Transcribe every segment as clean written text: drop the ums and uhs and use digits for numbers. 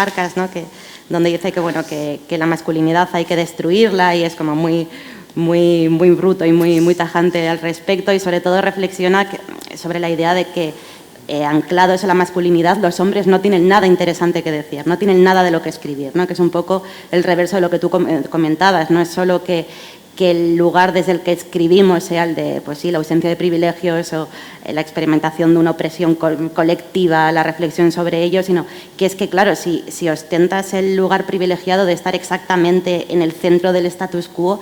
Arcas, ¿no? Donde dice que, bueno, que la masculinidad hay que destruirla, y es como muy bruto y muy tajante al respecto, y sobre todo reflexiona sobre la idea de que anclados en la masculinidad, los hombres no tienen nada interesante que decir, no tienen nada de lo que escribir, ¿no? Que es un poco el reverso de lo que tú comentabas. No es solo que el lugar desde el que escribimos sea el de, pues sí, la ausencia de privilegios o la experimentación de una opresión colectiva, la reflexión sobre ello, sino que es que, claro, si ostentas el lugar privilegiado de estar exactamente en el centro del status quo,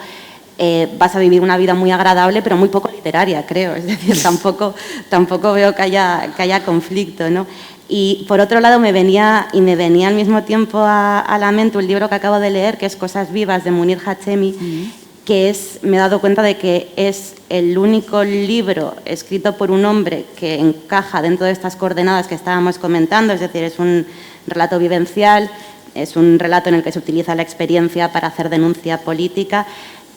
vas a vivir una vida muy agradable, pero muy poco literaria, creo. Es decir, tampoco veo que haya conflicto, ¿no? Y, por otro lado, me venía al mismo tiempo a la mente un libro que acabo de leer, que es Cosas vivas, de Munir Hachemi, que me he dado cuenta de que es el único libro escrito por un hombre que encaja dentro de estas coordenadas que estábamos comentando. Es decir, es un relato vivencial, es un relato en el que se utiliza la experiencia para hacer denuncia política,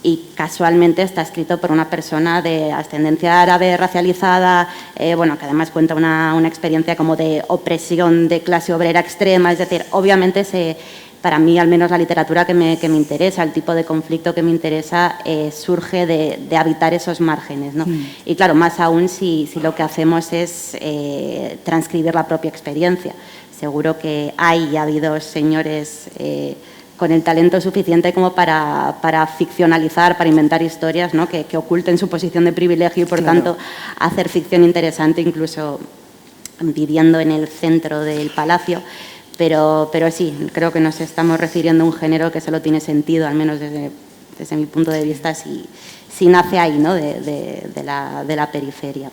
y casualmente está escrito por una persona de ascendencia árabe, racializada, bueno, que además cuenta una experiencia como de opresión de clase obrera extrema. Es decir, obviamente para mí, al menos la literatura que me interesa, el tipo de conflicto que me interesa, surge de habitar esos márgenes, ¿no? Y claro, más aún si lo que hacemos es transcribir la propia experiencia. Seguro que hay y ha habido señores con el talento suficiente como para ficcionalizar, para inventar historias, ¿no? que oculten su posición de privilegio y, por tanto, hacer ficción interesante, incluso viviendo en el centro del palacio. Pero sí, creo que nos estamos refiriendo a un género que solo tiene sentido, al menos desde mi punto de vista, si nace ahí, ¿no? de la periferia.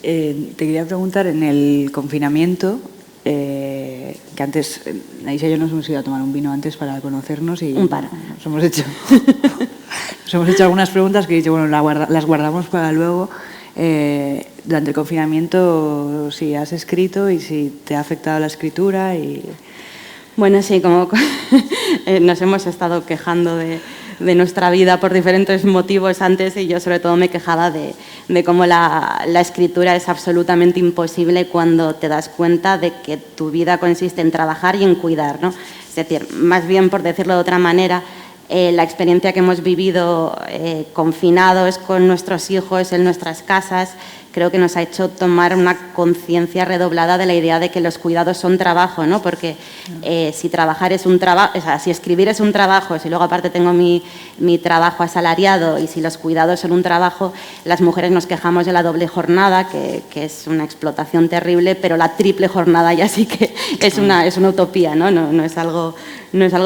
Te quería preguntar, en el confinamiento, que antes, Naisa y yo nos hemos ido a tomar un vino antes para conocernos y un par. Nos hemos hecho algunas preguntas que he dicho, bueno, las guardamos para luego. Durante el confinamiento, si has escrito y si te ha afectado la escritura. Bueno, sí, como nos hemos estado quejando de nuestra vida por diferentes motivos antes, y yo sobre todo me quejaba de cómo la escritura es absolutamente imposible cuando te das cuenta de que tu vida consiste en trabajar y en cuidar, ¿no? Es decir, más bien, por decirlo de otra manera, la experiencia que hemos vivido confinados con nuestros hijos en nuestras casas, creo que nos ha hecho tomar una conciencia redoblada de la idea de que los cuidados son trabajo, ¿no? Porque si trabajar es un trabajo, o sea, si escribir es un trabajo, si luego aparte tengo mi trabajo asalariado, y si los cuidados son un trabajo, las mujeres nos quejamos de la doble jornada, que es una explotación terrible, pero la triple jornada ya sí que es una utopía, ¿no? No es algo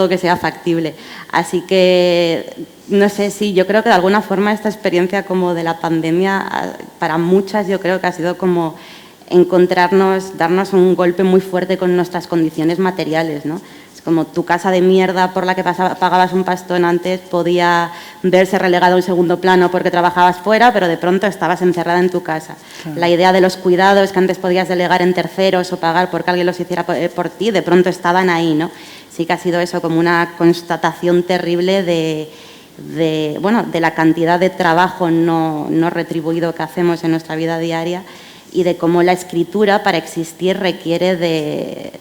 que sea factible. Así que, no sé, sí, yo creo que de alguna forma esta experiencia como de la pandemia, para muchas yo creo que ha sido como darnos un golpe muy fuerte con nuestras condiciones materiales, ¿no? Es como tu casa de mierda por la que pagabas un pastón antes podía verse relegado a un segundo plano porque trabajabas fuera, pero de pronto estabas encerrada en tu casa. Claro. La idea de los cuidados que antes podías delegar en terceros o pagar porque alguien los hiciera por ti, de pronto estaban ahí, ¿no? Sí que ha sido eso, como una constatación terrible de la cantidad de trabajo no retribuido que hacemos en nuestra vida diaria, y de cómo la escritura, para existir, requiere de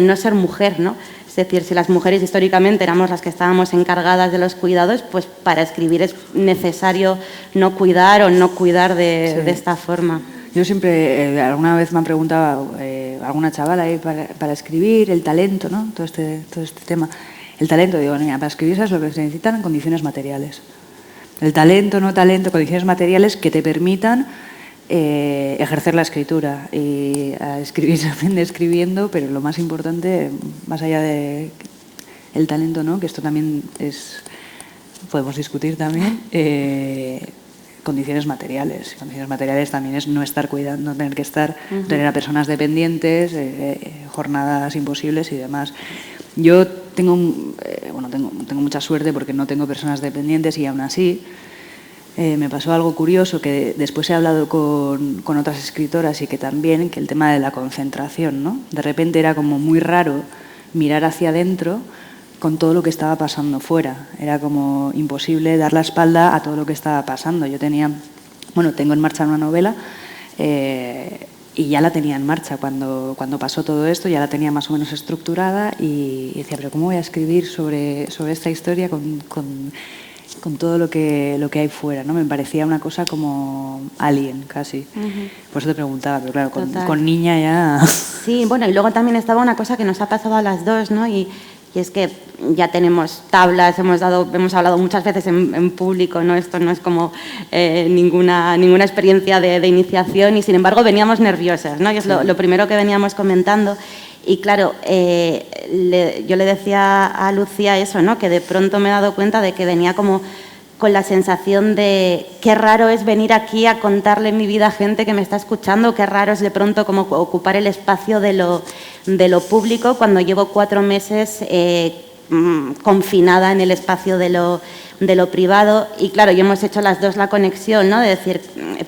no ser mujer, ¿no? Es decir, si las mujeres históricamente éramos las que estábamos encargadas de los cuidados, pues para escribir es necesario no cuidar o no cuidar de esta forma. Yo siempre, alguna vez me han preguntado alguna chavala ahí para escribir, el talento, ¿no? Todo este tema. El talento, digo, mira, para escribir, ¿sabes lo que se necesitan? Condiciones materiales. El talento, no talento, condiciones materiales que te permitan ejercer la escritura. Y a escribir se aprende escribiendo, pero lo más importante, más allá de el talento, ¿no? Que esto también podemos discutir también, condiciones materiales. Condiciones materiales también es no estar cuidando, no tener que estar, tener a personas dependientes, jornadas imposibles y demás. Yo tengo mucha suerte porque no tengo personas dependientes, y aún así me pasó algo curioso que después he hablado con otras escritoras, y que también, que el tema de la concentración, ¿no? De repente era como muy raro mirar hacia adentro con todo lo que estaba pasando fuera. Era como imposible dar la espalda a todo lo que estaba pasando. Tengo en marcha una novela y ya la tenía en marcha cuando pasó todo esto, ya la tenía más o menos estructurada y decía, pero ¿cómo voy a escribir sobre esta historia con todo lo que hay fuera, ¿no? Me parecía una cosa como Alien, casi. Por eso te preguntaba, pero claro, con niña ya... Sí, bueno, y luego también estaba una cosa que nos ha pasado a las dos, ¿no? Y es que ya tenemos tablas, hemos hablado muchas veces en público, ¿no? Esto no es como ninguna experiencia de iniciación y, sin embargo, veníamos nerviosas, ¿no? Y es lo primero que veníamos comentando. Y claro, yo le decía a Lucía eso, ¿no? Que de pronto me he dado cuenta de que venía como con la sensación de qué raro es venir aquí a contarle mi vida a gente que me está escuchando, qué raro es de pronto como ocupar el espacio de lo público cuando llevo 4 meses confinada en el espacio de lo privado. Y claro, ya hemos hecho las dos la conexión, ¿no? De decir,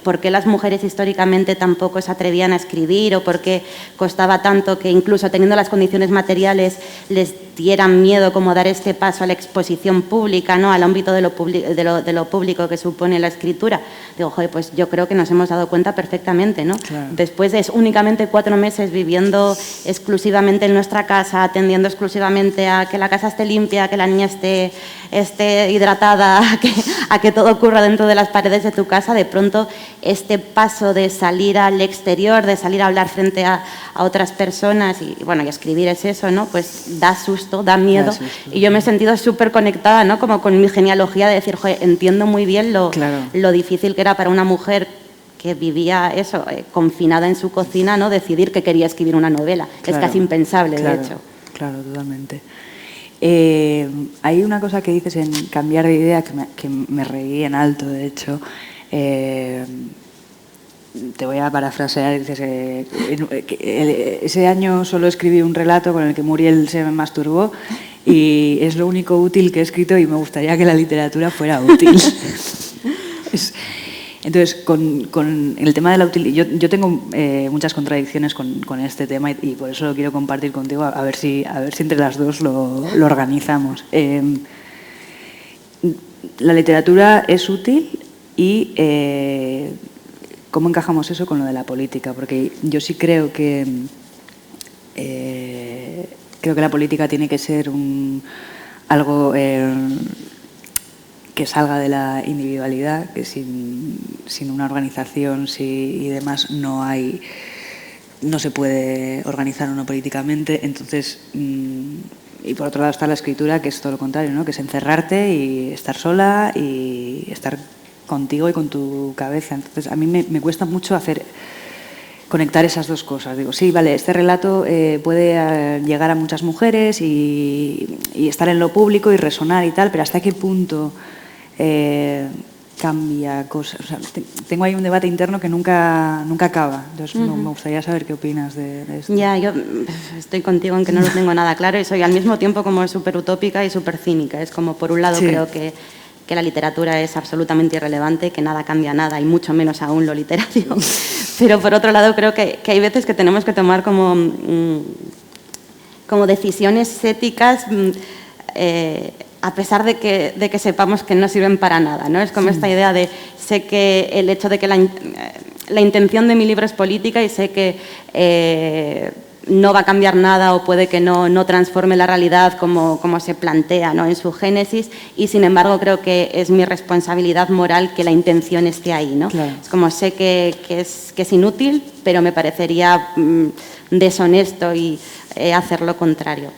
¿por qué las mujeres históricamente tampoco se atrevían a escribir o por qué costaba tanto que incluso teniendo las condiciones materiales les dieran miedo como dar este paso a la exposición pública, ¿no? Al ámbito de lo público que supone la escritura? Digo, joder, pues yo creo que nos hemos dado cuenta perfectamente, ¿no? Claro. Después de únicamente 4 meses viviendo exclusivamente en nuestra casa, atendiendo exclusivamente a que la casa esté limpia, que la niña esté hidratada, a que todo ocurra dentro de las paredes de tu casa, de pronto este paso de salir al exterior, de salir a hablar frente a otras personas y bueno, y escribir es eso, ¿no? Pues da susto, da miedo. Y yo me he sentido súper conectada, ¿no? Como con mi genealogía de decir, joder, entiendo muy bien lo difícil que era para una mujer que vivía eso, confinada en su cocina, ¿no? Decidir que quería escribir una novela. Es casi impensable, de hecho. Claro, totalmente. Hay una cosa que dices en Cambiar de idea que me reí en alto, de hecho. Te voy a parafrasear. Dices, ese año solo escribí un relato con el que Muriel se me masturbó y es lo único útil que he escrito y me gustaría que la literatura fuera útil. Entonces, con el tema de la utilidad, yo tengo muchas contradicciones con este tema y por eso lo quiero compartir contigo, a ver si entre las dos lo organizamos. La literatura es útil y ¿cómo encajamos eso con lo de la política? Porque yo sí creo que la política tiene que ser algo que salga de la individualidad, que sin una organización y demás no se puede organizar uno políticamente. Entonces, y por otro lado está la escritura, que es todo lo contrario, ¿no? Que es encerrarte y estar sola y estar contigo y con tu cabeza. Entonces, a mí me cuesta mucho conectar esas dos cosas. Digo, sí, vale, este relato puede llegar a muchas mujeres y estar en lo público y resonar y tal, pero ¿hasta qué punto cambia cosas? O sea, tengo ahí un debate interno que nunca acaba. Entonces, me gustaría saber qué opinas de esto. Ya, yo estoy contigo en que no lo tengo nada claro y soy al mismo tiempo como súper utópica y súper cínica. Es como, por un lado, creo que la literatura es absolutamente irrelevante, que nada cambia nada y mucho menos aún lo literario. Pero por otro lado creo que hay veces que tenemos que tomar como decisiones éticas a pesar de que sepamos que no sirven para nada, ¿no? Es como esta idea de sé que el hecho de que la intención de mi libro es política y sé que no va a cambiar nada o puede que no transforme la realidad como se plantea, ¿no? En su génesis, y sin embargo creo que es mi responsabilidad moral que la intención esté ahí, ¿no? Claro. Es como sé que es inútil, pero me parecería deshonesto hacer lo contrario.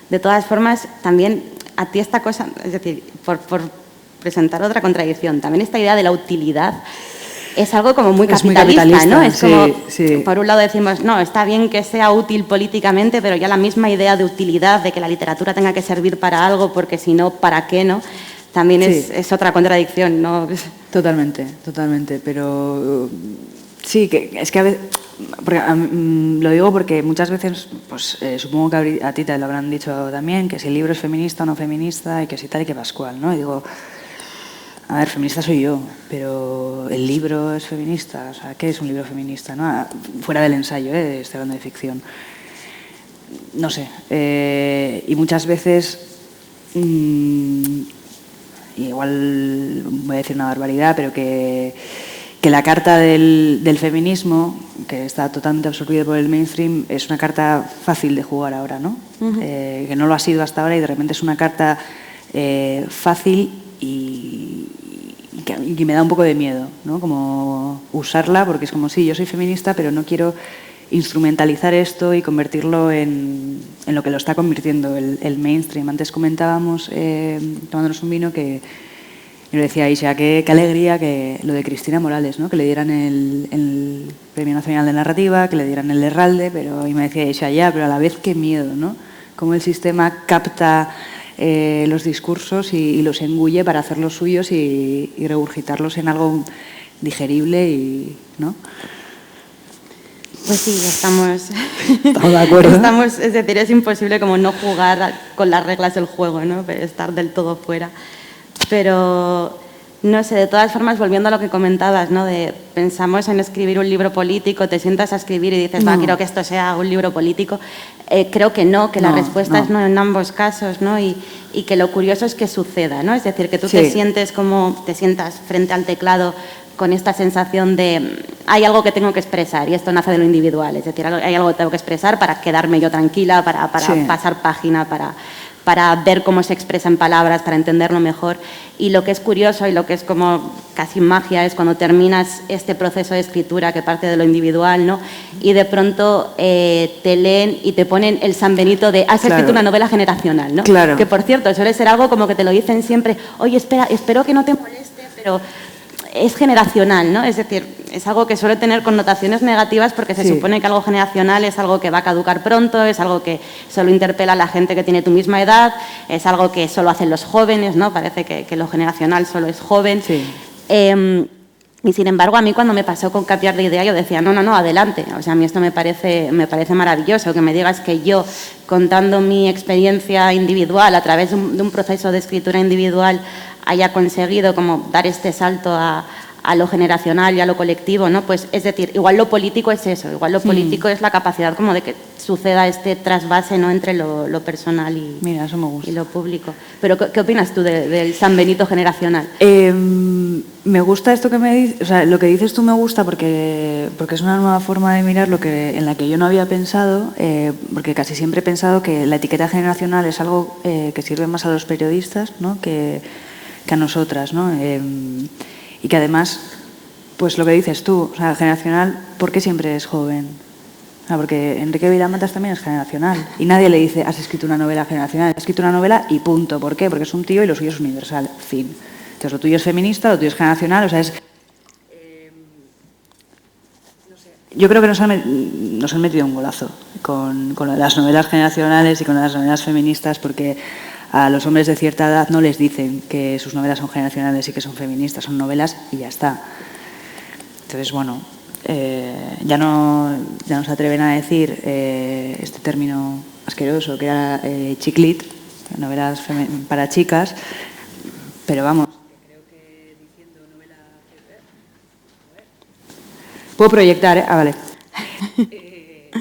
De todas formas, también a ti esta cosa, es decir, por presentar otra contradicción, también esta idea de la utilidad es algo como muy capitalista, ¿no? Es como, por un lado decimos, no, está bien que sea útil políticamente, pero ya la misma idea de utilidad, de que la literatura tenga que servir para algo, porque si no, ¿para qué, no? También es otra contradicción, ¿no? Totalmente, pero sí, que es que a veces, lo digo porque muchas veces, pues supongo que a ti te lo habrán dicho también, que si el libro es feminista o no feminista, y que si tal y que pascual, ¿no? Y digo, a ver, feminista soy yo, pero el libro es feminista. O sea, ¿qué es un libro feminista, no? Fuera del ensayo, estoy hablando de ficción. No sé. Y muchas veces, igual voy a decir una barbaridad, pero que que la carta del feminismo, que está totalmente absorbida por el mainstream, es una carta fácil de jugar ahora, ¿no? Que no lo ha sido hasta ahora y de repente es una carta fácil y que me da un poco de miedo, ¿no? Como usarla, porque es como, sí, yo soy feminista, pero no quiero instrumentalizar esto y convertirlo en lo que lo está convirtiendo el mainstream. Antes comentábamos, tomándonos un vino, que yo le decía a Isha, qué alegría que lo de Cristina Morales, ¿no? Que le dieran el Premio Nacional de Narrativa, que le dieran el Herralde, y me decía Isha, ya, pero a la vez qué miedo, ¿no? Cómo el sistema capta los discursos y los engulle para hacerlos suyos y regurgitarlos en algo digerible, ¿no? Pues sí, estamos de acuerdo. es decir, es imposible como no jugar con las reglas del juego, ¿no? Estar del todo fuera. Pero, no sé, de todas formas, volviendo a lo que comentabas, ¿no? Pensamos en escribir un libro político, te sientas a escribir y dices, quiero que esto sea un libro político. Creo que no, que la respuesta es no en ambos casos, ¿no? Y que lo curioso es que suceda, ¿no? Es decir, que tú te sientas frente al teclado con esta sensación de hay algo que tengo que expresar y esto nace de lo individual, es decir, hay algo que tengo que expresar para quedarme yo tranquila, para pasar página, para ver cómo se expresa en palabras, para entenderlo mejor. Y lo que es curioso y lo que es como casi magia es cuando terminas este proceso de escritura que parte de lo individual, ¿no? Y de pronto te leen y te ponen el San Benito de has escrito una novela generacional, ¿no? Claro. Que por cierto suele ser algo como que te lo dicen siempre, oye, espero que no te moleste, pero es generacional, ¿no? Es decir, es algo que suele tener connotaciones negativas porque se supone que algo generacional es algo que va a caducar pronto, es algo que solo interpela a la gente que tiene tu misma edad, es algo que solo hacen los jóvenes, ¿no? Parece que lo generacional solo es joven. Sí. Y sin embargo, a mí cuando me pasó con Cambiar de Idea, yo decía, no, adelante. O sea, a mí esto me parece maravilloso, que me digas que yo, contando mi experiencia individual a través de un proceso de escritura individual, haya conseguido como dar este salto a lo generacional y a lo colectivo, ¿no? Pues es decir, igual lo político es eso, igual lo político es la capacidad como de que suceda este trasvase, ¿no? Entre lo personal Mira, eso me gusta. Y lo público. Pero ¿qué opinas tú del San Benito generacional? Me gusta esto que me dices, o sea, lo que dices tú me gusta porque es una nueva forma de mirar en la que yo no había pensado, porque casi siempre he pensado que la etiqueta generacional es algo que sirve más a los periodistas, ¿no? que a nosotras, ¿no? Y que además, pues lo que dices tú, o sea, generacional, ¿por qué siempre es joven? O sea, porque Enrique Vilamatas también es generacional y nadie le dice, has escrito una novela generacional, has escrito una novela y punto. ¿Por qué? Porque es un tío y lo suyo es universal, fin. Entonces, lo tuyo es feminista, lo tuyo es generacional, o sea, es... no sé. Yo creo que nos han metido un golazo con las novelas generacionales y con las novelas feministas, porque a los hombres de cierta edad no les dicen que sus novelas son generacionales y que son feministas, son novelas y ya está. Entonces, bueno, ya no se atreven a decir este término asqueroso que era chiclit, novelas para chicas, pero vamos. Creo que diciendo novela... Puedo proyectar, ¿eh? Ah, vale. Que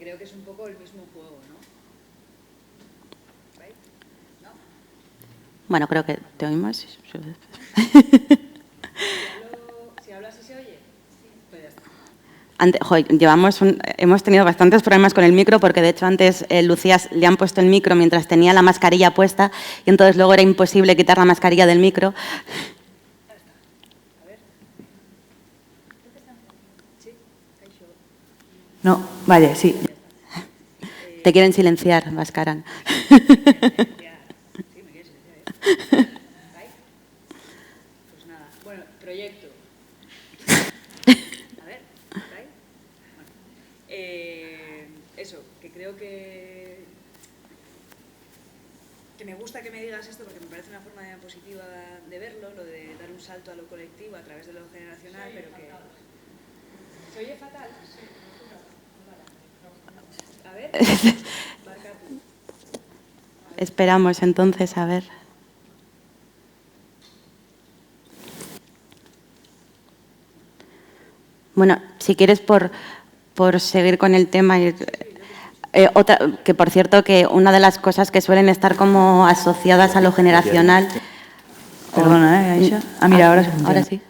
creo que es un poco el mismo juego, ¿no? ¿Right? ¿No? Bueno, creo que te oímos. Si hablo así se oye. Pues ya está. Hemos tenido bastantes problemas con el micro porque de hecho antes Lucía le han puesto el micro mientras tenía la mascarilla puesta y entonces luego era imposible quitar la mascarilla del micro. No, vale, sí. Te quieren silenciar, Bhaskaran. Sí, me quieres silenciar. Pues nada, bueno, proyecto. A ver, ¿right? Bueno, eso, que creo que me gusta que me digas esto porque me parece una forma positiva de verlo, lo de dar un salto a lo colectivo a través de lo generacional, pero que... ¿Se oye fatal? Sí. A ver, Esperamos entonces a ver. Bueno, si quieres por seguir con el tema, que por cierto que una de las cosas que suelen estar como asociadas a lo generacional... Perdona, Aisha. Ah, mira, ahora se funciona. Ahora sí.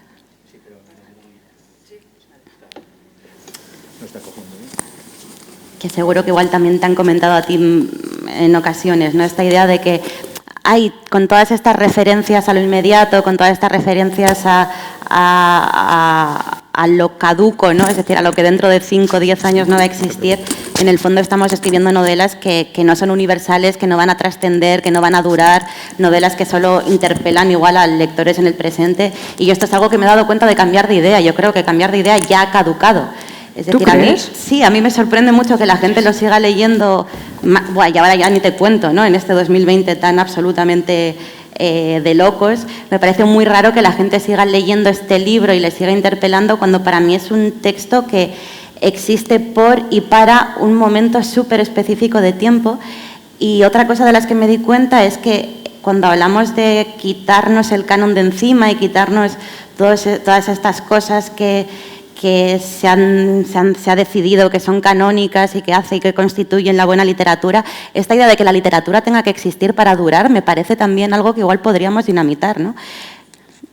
que seguro que igual también te han comentado a ti en ocasiones, ¿no? Esta idea de que hay, con todas estas referencias a lo inmediato, con todas estas referencias a lo caduco, ¿no? Es decir, a lo que dentro de 5 o 10 años no va a existir, en el fondo estamos escribiendo novelas que no son universales, que no van a trascender, que no van a durar, novelas que solo interpelan igual a lectores en el presente. Y esto es algo que me he dado cuenta de cambiar de idea. Yo creo que cambiar de idea ya ha caducado. Es decir, ¿Tú crees? Sí, a mí me sorprende mucho que la gente lo siga leyendo, y ahora ya ni te cuento, ¿no? En este 2020 tan absolutamente de locos, me parece muy raro que la gente siga leyendo este libro y le siga interpelando cuando para mí es un texto que existe por y para un momento súper específico de tiempo. Y otra cosa de las que me di cuenta es que cuando hablamos de quitarnos el canon de encima y quitarnos todas estas cosas que se ha decidido que son canónicas y que constituyen la buena literatura, esta idea de que la literatura tenga que existir para durar me parece también algo que igual podríamos dinamitar, ¿no?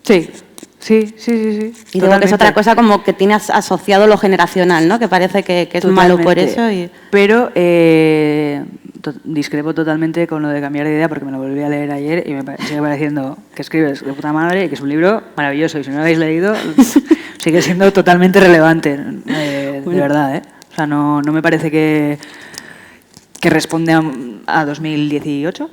Sí. Y luego que es otra cosa como que tiene asociado lo generacional, ¿no? Que parece que es malo por eso. Pero discrepo totalmente con lo de cambiar de idea, porque me lo volví a leer ayer y me sigue pareciendo que escribes de puta madre y que es un libro maravilloso. Y si no lo habéis leído, sigue siendo totalmente relevante, de verdad, ¿eh? O sea, no me parece que responde a 2018.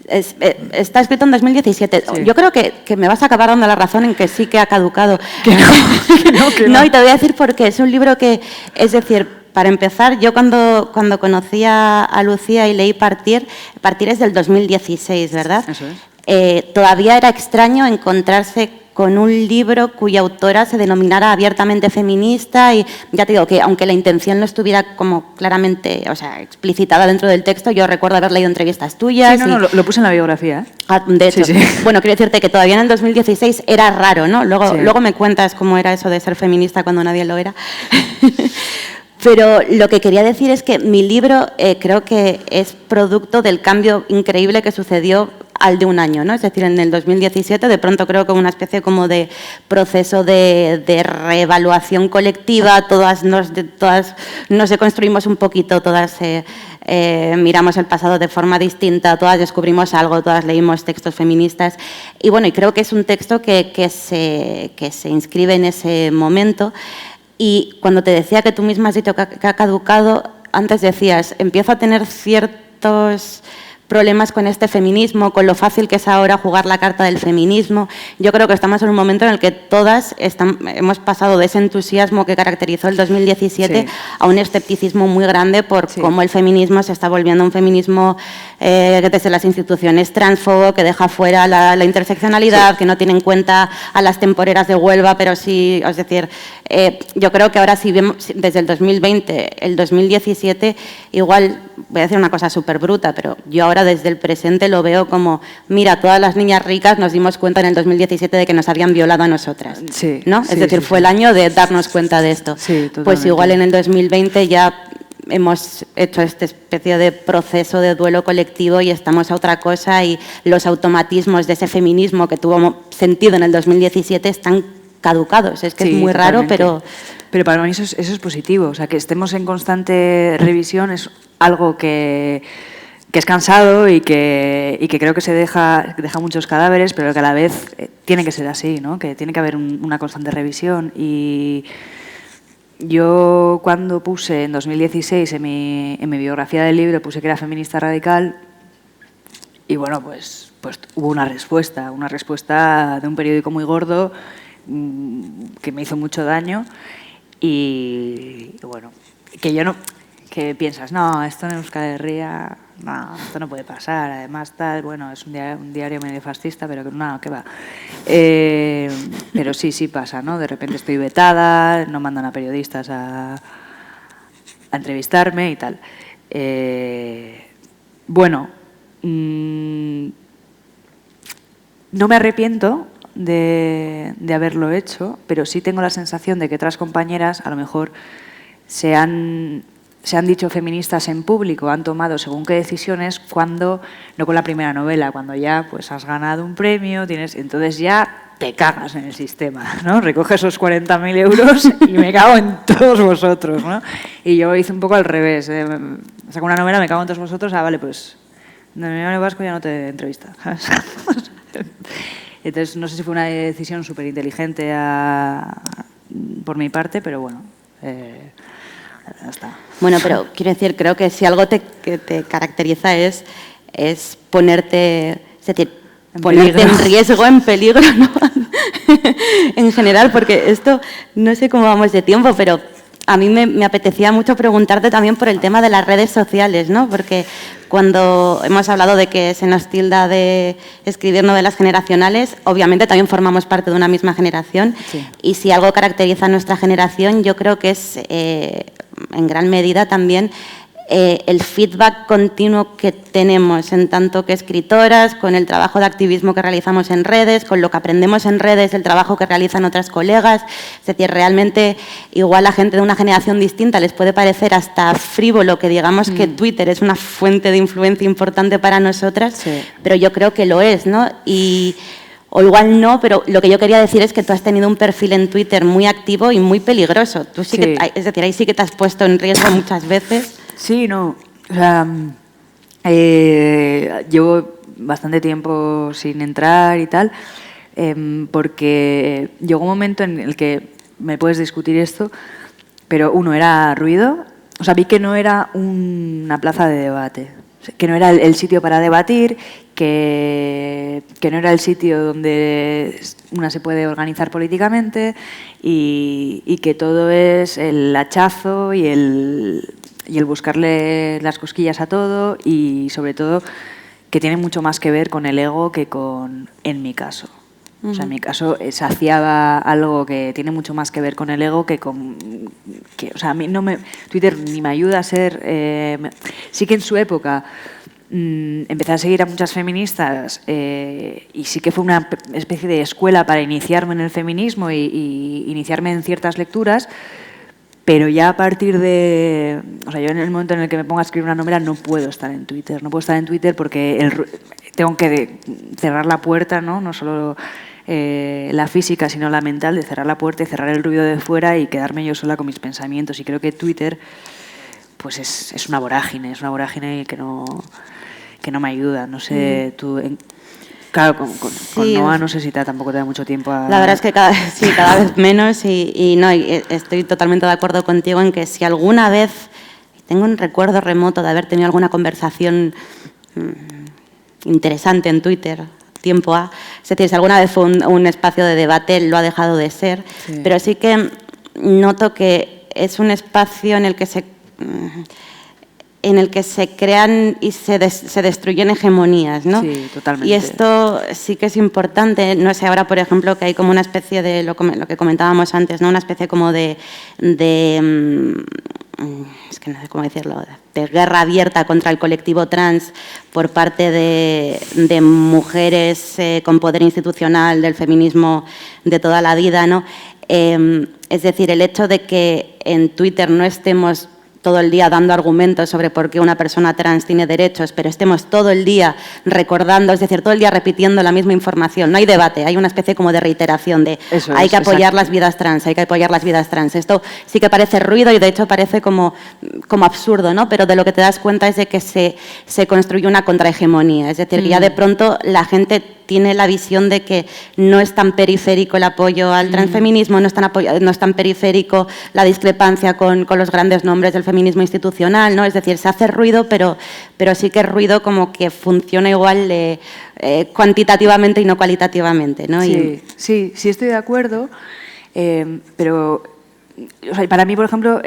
Está escrito en 2017. Sí. Yo creo que me vas a acabar dando la razón en que sí que ha caducado. Que no. No, y te voy a decir por qué. Es un libro que, es decir, para empezar, yo cuando conocí a Lucía y leí Partir es del 2016, ¿verdad? Eso es. Todavía era extraño encontrarse con un libro cuya autora se denominara abiertamente feminista y ya te digo que aunque la intención no estuviera como claramente, o sea, explicitada dentro del texto, yo recuerdo haber leído entrevistas tuyas. Sí, lo puse en la biografía. De hecho, sí. Bueno, quiero decirte que todavía en el 2016 era raro, ¿no? Luego me cuentas cómo era eso de ser feminista cuando nadie lo era. Pero lo que quería decir es que mi libro creo que es producto del cambio increíble que sucedió al de un año, ¿no? Es decir, en el 2017 de pronto creo que una especie como de proceso de reevaluación colectiva, todas nos deconstruimos un poquito, todas miramos el pasado de forma distinta, todas descubrimos algo, todas leímos textos feministas y bueno, y creo que es un texto que se inscribe en ese momento. Y cuando te decía que tú misma has dicho que ha caducado, antes decías, empiezo a tener ciertos problemas con este feminismo, con lo fácil que es ahora jugar la carta del feminismo. Yo creo que estamos en un momento en el que todas hemos pasado de ese entusiasmo que caracterizó el 2017 a un escepticismo muy grande por cómo el feminismo se está volviendo un feminismo desde las instituciones transfobo, que deja fuera la interseccionalidad, que no tiene en cuenta a las temporeras de Huelva, pero sí, es decir, yo creo que ahora sí vemos desde el 2020, el 2017, igual, voy a decir una cosa súper bruta, pero yo ahora desde el presente lo veo como, mira, todas las niñas ricas nos dimos cuenta en el 2017 de que nos habían violado a nosotras, ¿no? Es decir, fue el año de darnos cuenta de esto. Pues igual en el 2020 ya hemos hecho esta especie de proceso de duelo colectivo y estamos a otra cosa y los automatismos de ese feminismo que tuvo sentido en el 2017 están caducados. Es que es muy raro, pero para mí eso es positivo. O sea, que estemos en constante revisión es algo que es cansado y que creo que deja muchos cadáveres, pero que a la vez tiene que ser así, ¿no? Que tiene que haber una constante revisión. Y yo cuando puse en 2016 en mi biografía del libro puse que era feminista radical y bueno, pues hubo una respuesta de un periódico muy gordo que me hizo mucho daño y bueno, que piensas, no, esto en Euskal Herria, no, esto no puede pasar, además tal, bueno, es un diario medio fascista, pero no, ¿qué va? Pero sí pasa, ¿no? De repente estoy vetada, no mandan a periodistas a entrevistarme y tal. Bueno, no me arrepiento de haberlo hecho, pero sí tengo la sensación de que otras compañeras a lo mejor se han dicho feministas en público, han tomado según qué decisiones, cuando no con la primera novela, cuando ya pues has ganado un premio, entonces ya te cagas en el sistema, ¿no? Recoge esos 40.000 euros y me cago en todos vosotros, ¿no? Y yo hice un poco al revés. Saco una novela, me cago en todos vosotros, vale, pues Daniel Vasco ya no te entrevista, ¿sabes? Entonces, no sé si fue una decisión súper inteligente por mi parte, pero bueno, ya está. Bueno, pero quiero decir, creo que si algo que te caracteriza es ponerte, es decir, ponerte en riesgo, en peligro, ¿no? En general, porque esto, no sé cómo vamos de tiempo, pero a mí me apetecía mucho preguntarte también por el tema de las redes sociales, ¿no? Porque cuando hemos hablado de que se nos tilda de escribir novelas generacionales, obviamente también formamos parte de una misma generación, sí. Y si algo caracteriza a nuestra generación, yo creo que es en gran medida también el feedback continuo que tenemos en tanto que escritoras, con el trabajo de activismo que realizamos en redes, con lo que aprendemos en redes, el trabajo que realizan otras colegas. Es decir, realmente igual a gente de una generación distinta les puede parecer hasta frívolo que digamos que Twitter es una fuente de influencia importante para nosotras, sí. Pero yo creo que lo es, ¿no? O igual no, pero lo que yo quería decir es que tú has tenido un perfil en Twitter muy activo y muy peligroso. Tú sí. Es decir, ahí sí que te has puesto en riesgo muchas veces. Sí, no. O sea, llevo bastante tiempo sin entrar y tal, porque llegó un momento en el que me puedes discutir esto, pero uno era ruido, o sea, vi que no era una plaza de debate, que no era el sitio para debatir, que no era el sitio donde una se puede organizar políticamente y que todo es el hachazo y el buscarle las cosquillas a todo y, sobre todo, que tiene mucho más que ver con el ego que en mi caso. O sea, en mi caso saciaba algo que tiene mucho más que ver con el ego que o sea, a mí Twitter ni me ayuda a ser... sí que en su época empecé a seguir a muchas feministas y sí que fue una especie de escuela para iniciarme en el feminismo y iniciarme en ciertas lecturas. Pero ya a partir de... O sea, yo en el momento en el que me ponga a escribir una novela no puedo estar en Twitter. No puedo estar en Twitter porque tengo que cerrar la puerta, ¿no? No solo la física, sino la mental, de cerrar la puerta y cerrar el ruido de fuera y quedarme yo sola con mis pensamientos. Y creo que Twitter pues es una vorágine que no me ayuda. No sé, tú... Claro, con Noa no sé si tampoco te da mucho tiempo a... La verdad es que cada vez menos y estoy totalmente de acuerdo contigo en que si alguna vez, tengo un recuerdo remoto de haber tenido alguna conversación interesante en Twitter, tiempo A, es decir, si alguna vez fue un espacio de debate, lo ha dejado de ser, sí. Pero sí que noto que es un espacio en el que se crean y se destruyen hegemonías, ¿no? Sí, totalmente. Y esto sí que es importante. No sé, ahora, por ejemplo, que hay como una especie de, lo que comentábamos antes, ¿no? Una especie como es que no sé cómo decirlo, de guerra abierta contra el colectivo trans por parte de mujeres con poder institucional del feminismo de toda la vida, ¿no? Es decir, el hecho de que en Twitter no estemos todo el día dando argumentos sobre por qué una persona trans tiene derechos, pero estemos todo el día recordando, es decir, todo el día repitiendo la misma información. No hay debate, hay una especie como de reiteración de hay que apoyar las vidas trans, hay que apoyar las vidas trans. Esto sí que parece ruido y de hecho parece como absurdo, ¿no? Pero de lo que te das cuenta es de que se construye una contrahegemonía. Es decir, que ya de pronto la gente tiene la visión de que no es tan periférico el apoyo al transfeminismo, no es tan periférico la discrepancia con los grandes nombres del feminismo institucional, ¿no? Es decir, se hace ruido, pero sí que es ruido como que funciona igual cuantitativamente y no cualitativamente, ¿no? Sí, estoy de acuerdo, pero o sea, para mí, por ejemplo,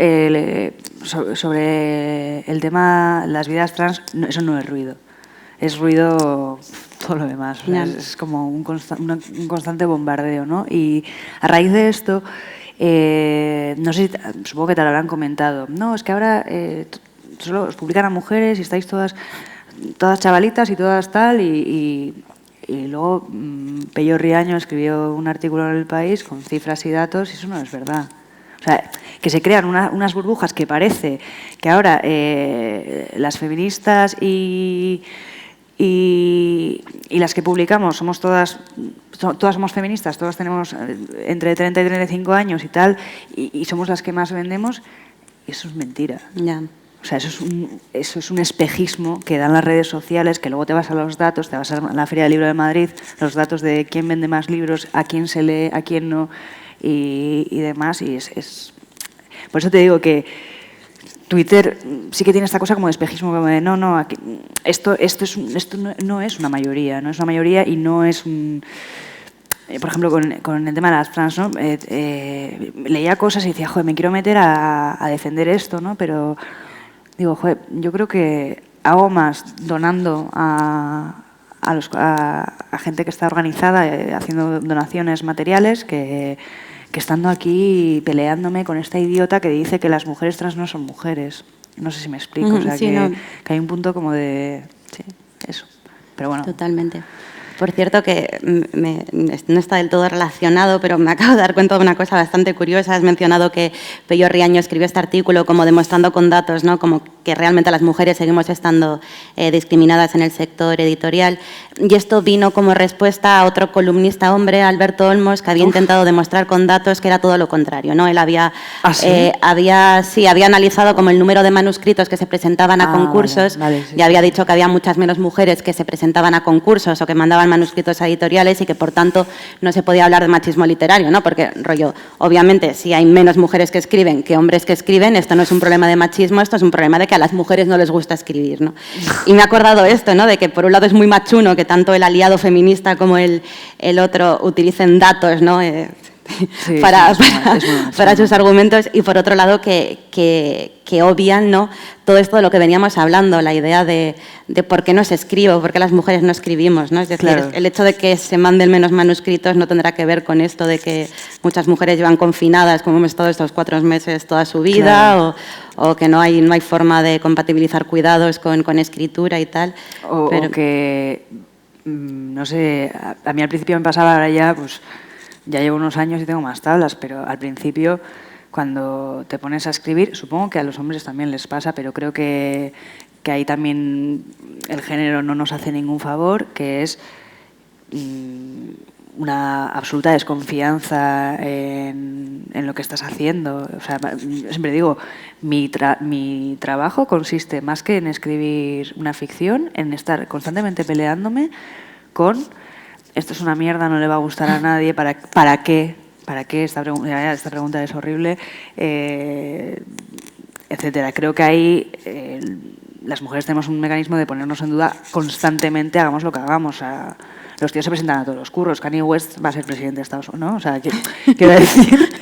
sobre el tema las vidas trans, eso no es ruido. Es ruido todo lo demás. O sea, es como un constante bombardeo, ¿no? Y a raíz de esto, no sé, supongo que te lo habrán comentado. No, es que ahora solo os publican a mujeres y estáis todas chavalitas y todas tal. Y luego Pello Riaño escribió un artículo en El País con cifras y datos y eso no es verdad. O sea, que se crean unas burbujas que parece que ahora las feministas y las que publicamos somos todas todas somos feministas, todas tenemos entre 30 y 35 años y tal, y somos las que más vendemos, y eso es mentira. Ya. O sea, eso es un espejismo que dan las redes sociales, que luego te vas a los datos, te vas a la Feria del Libro de Madrid, los datos de quién vende más libros, a quién se lee, a quién no, y demás. Y por eso te digo que Twitter sí que tiene esta cosa como de espejismo, como de no, aquí, esto no es una mayoría, no es una mayoría y no es un... Por ejemplo, con el tema de las trans, ¿no? Leía cosas y decía, joder, me quiero meter a defender esto, ¿no? Pero digo, joder, yo creo que hago más donando a gente que está organizada, haciendo donaciones materiales, que estando aquí peleándome con esta idiota que dice que las mujeres trans no son mujeres. No sé si me explico. O sea, sí, que hay un punto como de... Sí, eso. Pero bueno. Totalmente. Por cierto, que no está del todo relacionado, pero me acabo de dar cuenta de una cosa bastante curiosa. Has mencionado que Pello Riaño escribió este artículo como demostrando con datos, ¿no? Como que realmente las mujeres seguimos estando discriminadas en el sector editorial. Y esto vino como respuesta a otro columnista hombre, Alberto Olmos, que había intentado demostrar con datos que era todo lo contrario, ¿no? Él había, había analizado como el número de manuscritos que se presentaban a concursos y había dicho que había muchas menos mujeres que se presentaban a concursos o que mandaban manuscritos editoriales y que, por tanto, no se podía hablar de machismo literario, ¿no? Porque, rollo, obviamente, si hay menos mujeres que escriben que hombres que escriben, esto no es un problema de machismo, esto es un problema de que a las mujeres no les gusta escribir, ¿no? Y me he acordado esto, ¿no? De que, por un lado, es muy machuno que tanto el aliado feminista como el otro utilicen datos, ¿no? Sí, para sus argumentos, y por otro lado que obvian, ¿no? Todo esto de lo que veníamos hablando, la idea de por qué no se escribe, por qué las mujeres no escribimos, ¿no? Es decir, el hecho de que se manden menos manuscritos no tendrá que ver con esto de que muchas mujeres llevan confinadas, como hemos estado estos 4 meses, toda su vida, o que no hay forma de compatibilizar cuidados con escritura y tal. O que, no sé, a mí al principio me pasaba, ahora ya, pues... Ya llevo unos años y tengo más tablas, pero al principio, cuando te pones a escribir, supongo que a los hombres también les pasa, pero creo que ahí también el género no nos hace ningún favor, que es una absoluta desconfianza en lo que estás haciendo. O sea, yo siempre digo, mi trabajo consiste más que en escribir una ficción, en estar constantemente peleándome con... Esto es una mierda, no le va a gustar a nadie, ¿para qué? ¿Para qué? Esta pregunta es horrible, etcétera. Creo que ahí las mujeres tenemos un mecanismo de ponernos en duda constantemente, hagamos lo que hagamos. O sea, los tíos se presentan a todos los curros. Kanye West va a ser presidente de Estados Unidos, ¿no? O sea, quiero decir...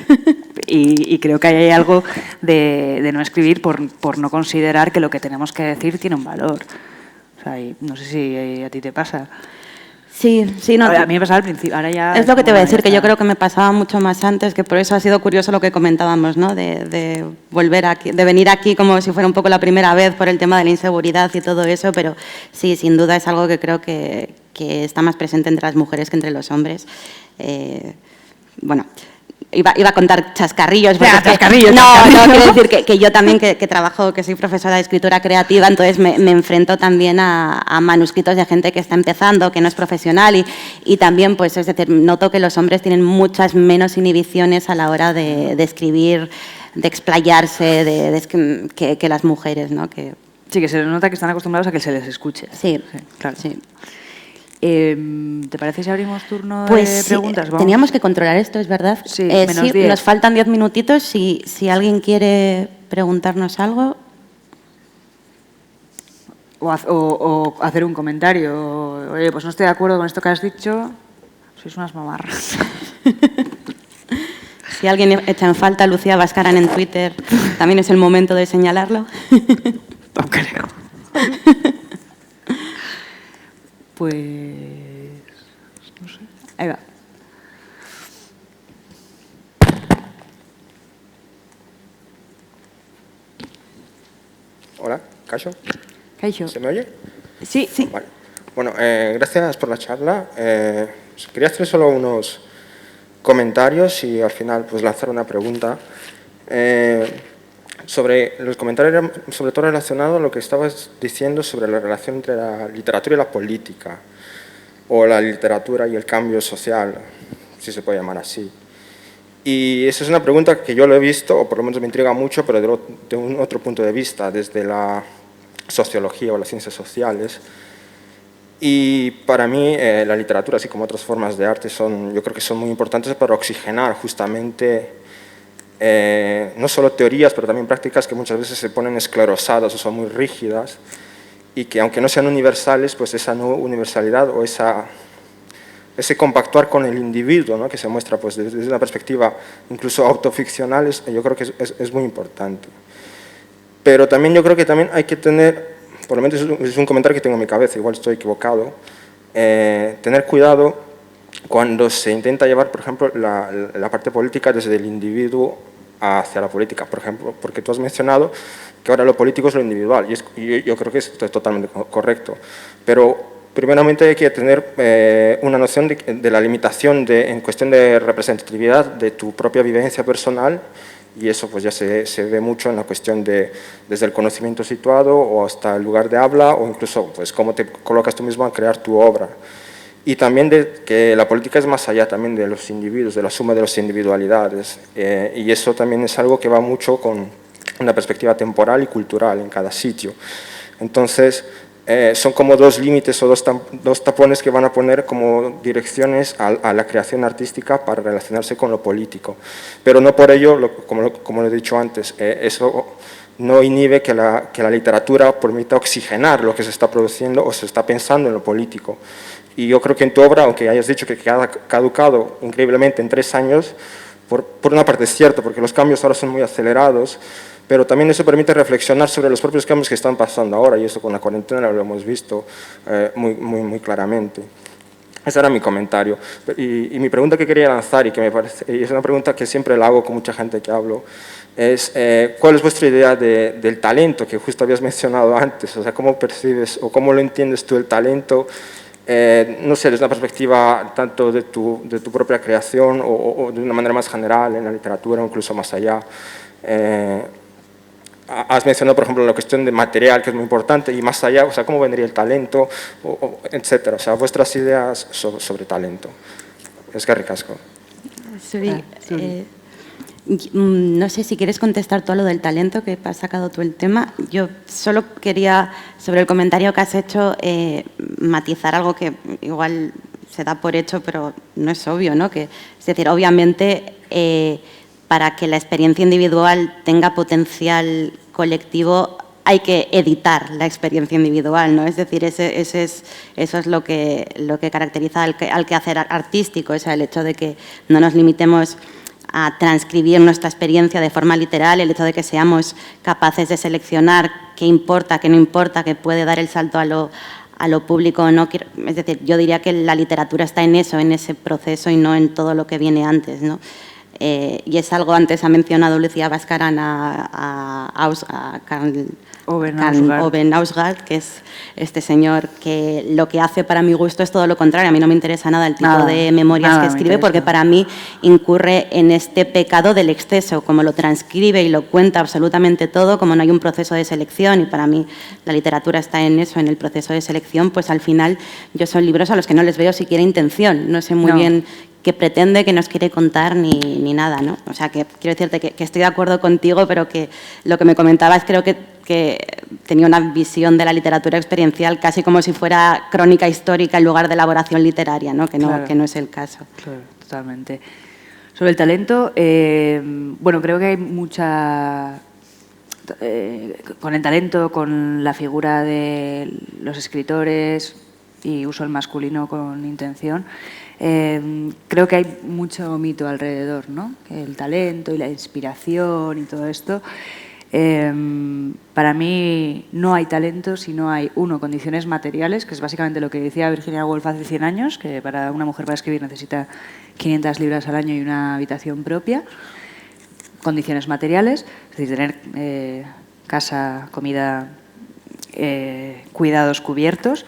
Y creo que hay algo de no escribir por no considerar que lo que tenemos que decir tiene un valor. O sea, no sé si a ti te pasa... Sí, no. A mí me pasaba al principio, ahora ya... Es lo que te iba a decir, que yo creo que me pasaba mucho más antes, que por eso ha sido curioso lo que comentábamos, ¿no? De volver aquí, de venir aquí como si fuera un poco la primera vez por el tema de la inseguridad y todo eso, pero sí, sin duda es algo que creo que está más presente entre las mujeres que entre los hombres. Bueno... Iba a contar chascarrillos. Chascarrillos. No, quiero decir que yo también, que trabajo, que soy profesora de escritura creativa, entonces me enfrento también a manuscritos de gente que está empezando, que no es profesional, y también, pues, es decir, noto que los hombres tienen muchas menos inhibiciones a la hora de escribir, de explayarse, que las mujeres, ¿no? Sí, que se les nota que están acostumbrados a que se les escuche. Sí, claro. Sí. ¿Te parece si abrimos turno pues de preguntas? Sí, teníamos que controlar esto, es verdad. Sí, menos 10. Nos faltan 10 minutitos. Si alguien quiere preguntarnos algo. O hacer un comentario. Oye, pues no estoy de acuerdo con esto que has dicho. Sois unas mamarras. Si alguien echa en falta a Lucía Bascaran en Twitter, también es el momento de señalarlo. No creo. Pues... no sé. Ahí va. Hola, Caixo. Caixo. ¿Se me oye? Sí. Vale. Bueno, gracias por la charla. Quería hacer solo unos comentarios y al final pues lanzar una pregunta. Sobre los comentarios, sobre todo relacionado a lo que estabas diciendo sobre la relación entre la literatura y la política. o la literatura y el cambio social, si se puede llamar así. Y esa es una pregunta que yo lo he visto, o por lo menos me intriga mucho, pero de un otro punto de vista, desde la sociología o las ciencias sociales. Y para mí la literatura, así como otras formas de arte, yo creo que son muy importantes para oxigenar justamente no solo teorías, pero también prácticas que muchas veces se ponen esclerosadas o son muy rígidas, y que aunque no sean universales, pues esa no universalidad o ese compactuar con el individuo, ¿no?, que se muestra pues, desde una perspectiva incluso autoficcional, yo creo que es muy importante. Pero también yo creo que también hay que tener, por lo menos es un comentario que tengo en mi cabeza, igual estoy equivocado, tener cuidado cuando se intenta llevar, por ejemplo, la parte política desde el individuo hacia la política, por ejemplo, porque tú has mencionado que ahora lo político es lo individual, y yo creo que esto es totalmente correcto, pero primeramente hay que tener una noción de la limitación en cuestión de representatividad de tu propia vivencia personal, y eso pues ya se ve mucho en la cuestión desde el conocimiento situado o hasta el lugar de habla, o incluso pues cómo te colocas tú mismo a crear tu obra. Y también de que la política es más allá también de los individuos, de la suma de las individualidades, y eso también es algo que va mucho con una perspectiva temporal y cultural en cada sitio. Entonces, son como dos límites o dos tapones que van a poner como direcciones a la creación artística para relacionarse con lo político. Pero no por ello, como lo he dicho antes, eso no inhibe que la literatura permita oxigenar lo que se está produciendo o se está pensando en lo político. Y yo creo que en tu obra, aunque hayas dicho que ha caducado increíblemente en 3 años, por una parte es cierto, porque los cambios ahora son muy acelerados, pero también eso permite reflexionar sobre los propios cambios que están pasando ahora, y eso con la cuarentena lo hemos visto muy claramente. Ese era mi comentario. Y mi pregunta que quería lanzar, y es una pregunta que siempre la hago con mucha gente que hablo, es ¿cuál es vuestra idea del talento que justo habías mencionado antes? O sea, ¿cómo percibes o cómo lo entiendes tú el talento? No sé, desde una perspectiva tanto de tu propia creación o de una manera más general en la literatura o incluso más allá. Has mencionado, por ejemplo, la cuestión de material, que es muy importante, y más allá, o sea, cómo vendría el talento, etcétera. O sea, vuestras ideas sobre talento. Es que ricasco. No sé si quieres contestar todo lo del talento, que has sacado tú el tema. Yo solo quería, sobre el comentario que has hecho, matizar algo que igual se da por hecho, pero no es obvio, ¿no? Es decir, obviamente, para que la experiencia individual tenga potencial colectivo, hay que editar la experiencia individual, ¿no? Es decir, eso es lo que caracteriza al quehacer artístico, o sea, el hecho de que no nos limitemos a transcribir nuestra experiencia de forma literal, el hecho de que seamos capaces de seleccionar qué importa, qué no importa, qué puede dar el salto a lo público o no. Es decir, yo diría que la literatura está en eso, en ese proceso y no en todo lo que viene antes, ¿no? Y es algo, antes ha mencionado Lucía Bascarán a Karl Ove Knausgaard, que es este señor que lo que hace para mi gusto es todo lo contrario. A mí no me interesa nada el tipo de memorias que escribe, porque para mí incurre en este pecado del exceso, como lo transcribe y lo cuenta absolutamente todo, como no hay un proceso de selección, y para mí la literatura está en eso, en el proceso de selección, pues al final yo son libros a los que no les veo siquiera intención, no sé muy bien qué pretende, qué nos quiere contar ni nada, ¿no? O sea, que quiero decirte que estoy de acuerdo contigo, pero que lo que me comentabas creo que tenía una visión de la literatura experiencial casi como si fuera crónica histórica en lugar de elaboración literaria, ¿no? Que no es el caso. Claro, totalmente. Sobre el talento, bueno, creo que hay mucha... con el talento, con la figura de los escritores, y uso el masculino con intención, creo que hay mucho mito alrededor, ¿no? El talento y la inspiración y todo esto. Para mí no hay talento si no hay, condiciones materiales, que es básicamente lo que decía Virginia Woolf hace 100 años, que para una mujer para escribir necesita 500 libras al año y una habitación propia. Condiciones materiales, es decir, tener casa, comida, cuidados cubiertos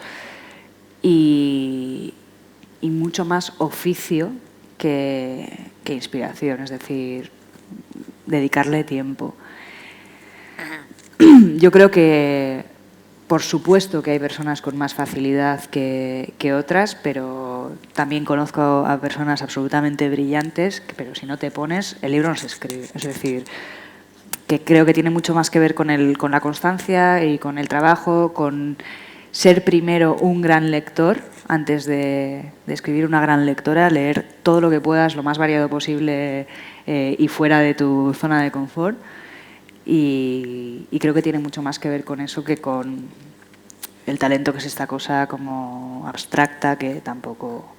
y mucho más oficio que inspiración, es decir, dedicarle tiempo. Yo creo que por supuesto que hay personas con más facilidad que otras, pero también conozco a personas absolutamente brillantes, pero si no te pones, el libro no se escribe. Es decir, que creo que tiene mucho más que ver con la constancia y con el trabajo, con ser primero un gran lector antes de escribir una gran lectora, leer todo lo que puedas, lo más variado posible y fuera de tu zona de confort. Y creo que tiene mucho más que ver con eso que con el talento, que es esta cosa como abstracta que tampoco...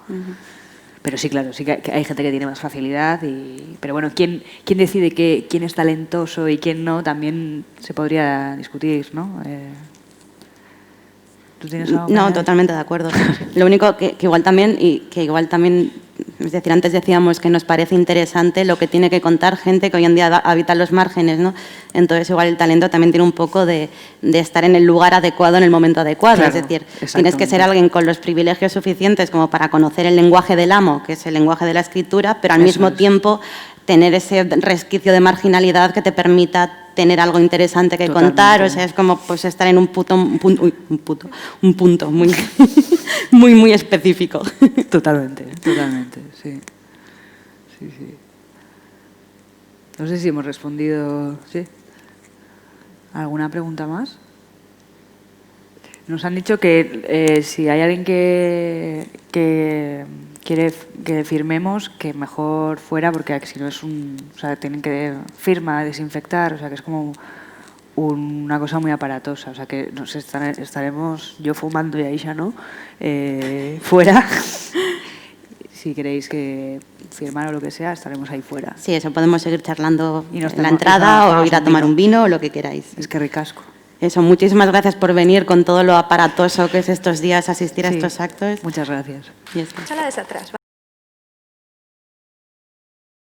Pero sí, claro, sí que hay gente que tiene más facilidad. Pero bueno, ¿quién decide quién es talentoso y quién no? También se podría discutir, ¿no? ¿Tú tienes algo? No, totalmente de acuerdo. Lo único que igual también, es decir, antes decíamos que nos parece interesante lo que tiene que contar gente que hoy en día habita los márgenes, ¿no? Entonces igual el talento también tiene un poco de estar en el lugar adecuado en el momento adecuado. Claro, es decir, tienes que ser alguien con los privilegios suficientes como para conocer el lenguaje del amo, que es el lenguaje de la escritura, pero al mismo tiempo tener ese resquicio de marginalidad que te permita tener algo interesante que contar. O sea, es como pues estar en un punto muy, muy específico. Totalmente, sí. No sé si hemos respondido. ¿Sí? ¿Alguna pregunta más? Nos han dicho que si hay alguien que quiere que firmemos, que mejor fuera, porque si no es o sea, tienen que firma, desinfectar, o sea, que es como una cosa muy aparatosa, o sea, que nos estaremos, yo fumando y Aisha, ¿no? Fuera. Si queréis que firmar o lo que sea, estaremos ahí fuera. Sí, eso, podemos seguir charlando en la entrada o ir a tomar un vino o lo que queráis. Es que ricasco. Eso, muchísimas gracias por venir con todo lo aparatoso que es estos días asistir a estos actos. Muchas gracias. Échala desde atrás.